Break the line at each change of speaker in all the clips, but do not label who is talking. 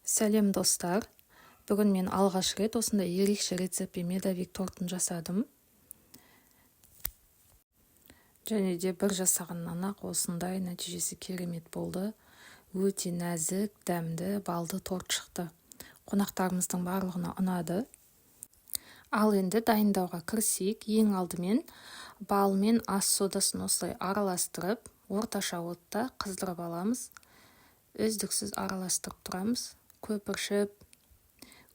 Сәлем достар, бүгін мен алғаш рет осындай ерекше рецептпен медовик тортын жасадым. Және де бір жасағаннан ақ осындай нәтижесі керемет болды. Өте нәзік, дәмді, балды торт шықты. Қонақтарымыздың барлығына ұнады. Ал енді дайындауға кірісейік. Ең алдымен бал мен ас содасын осылай араластырып, орташа отта қыздырып аламыз. Үздіксіз араластырып тұрамыз. Көпіршіп,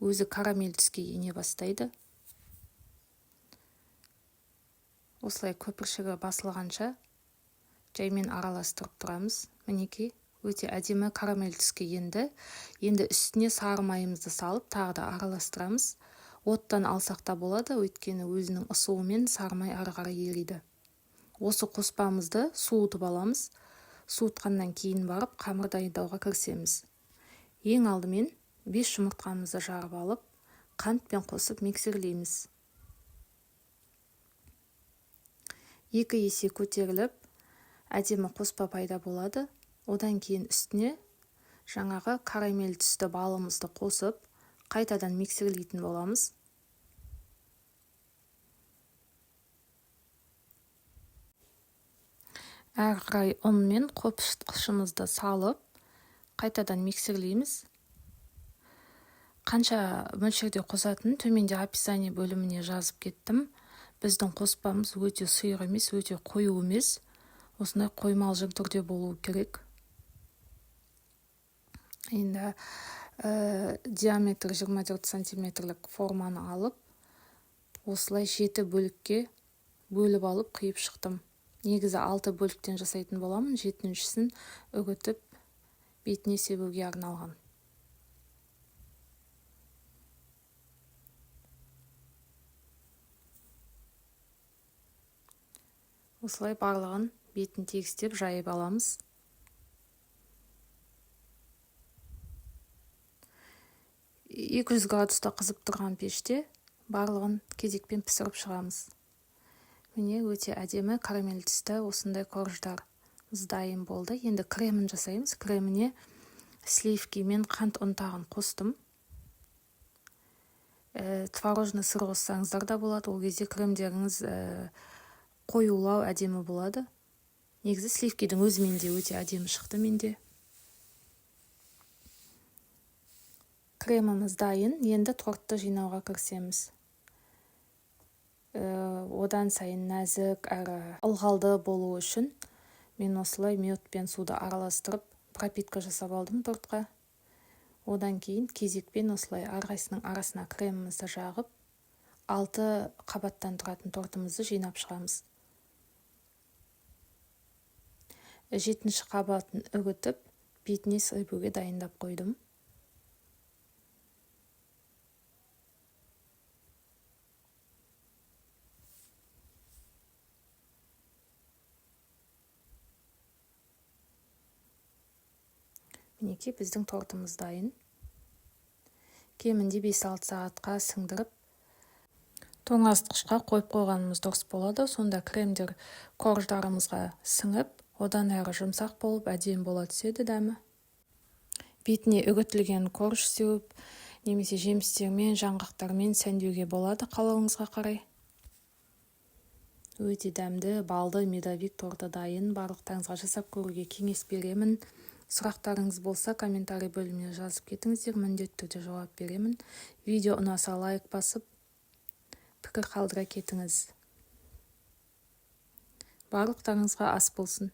өзі карамель түске ене бастайды. Осылай көпіршігі басылғанша жаймен араластырып тұрамыз. Мінекей, өте әдемі карамель түске енді. Енді үстіне сары майымызды салып, тағы да араластырамыз. Оттан алсақ та болады, өйткені өзінің ысуымен сары май ары қарай ериді. Осы қоспамызды суытып аламыз. Суытқаннан кейін барып, қамыр дайындауға кірісеміз. Ең алдымен 5 жұмыртқамызды жарып алып, қантпен қосып миксерлейміз. 2 есе көтеріліп, әдемі қоспа пайда болады. Одан кейін үстіне жаңағы карамель түсті балымызды қосып, қайтадан миксерлейтін боламыз. Әр қарай ұн мен қопшытқышымызды салып, қайтадан миксерлейміз. Қанша мөлшерде қосатын төменде описание бөліміне жазып кеттім. Біздің қоспамыз өте сұйық емес, өте қою емес. Осындай қоймалжың түрде болуы керек. Енді диаметр 24 сантиметрлік форманы алып, осылай 7 бөлікке бөліп алып қиып шықтым. Негізі 6 бөліктен жасайтын боламын. 7-шісін үгітіп, бетіне себуге арналған. Осылай барлығын бетін тегістеп жайып аламыз. Екі 200 градуста қызып тұрған пеште барлығын кезекпен пісіріп шығамыз. Міне өте әдемі карамель түсті осындай корждар дайын болды. Енді кремін жасаймыз. Креміне сливки мен қант ұнтағын қостым. Творожный сыр қоссаңыздар да болады. Ол кезде кремдеріңіз қоюлау әдемі болады. Негізі сливкидің өзімен де өте әдемі шықты менде. Креміміз дайын. Енді тортты жинауға кірісеміз. Одан сайын нәзік әрі ылғалды болу үшін мен осылай мед пен суды араластырып пропитка жасап алдым тортқа. Одан кейін кезекпен осылай әрқайсының арасына кремімізді жағып, 6 қабаттан тұратын тортымызды жинап шығамыз. 7-ші қабатын үгітіп, бетіне себуге дайындап қойдым. Мінекей біздің тортымыз дайын. Кемінде 5-6 сағатқа сіңдіріп, тоңазытқышқа қойып қойғанымыз дұрыс болады. Сонда кремдер корждарымызға сіңіп, одан әрі жұмсақ болып, әдемі бола түседі дәмі. Бетіне үгітілген корж сеуіп, немесе жемістермен, жаңғақтармен сәндеуге болады қалауыңызға қарай. Өте дәмді, балды медовик торты дайын. Барлықтарыңызға жасап көруге кеңес беремін. Сұрақтарыңыз болса, комментарий бөліміне жазып кетіңіздер, міндетті түрде жауап беремін. Видео ұнаса лайк басып, пікір қалдыра кетіңіз. Барлықтарыңызға ас болсын.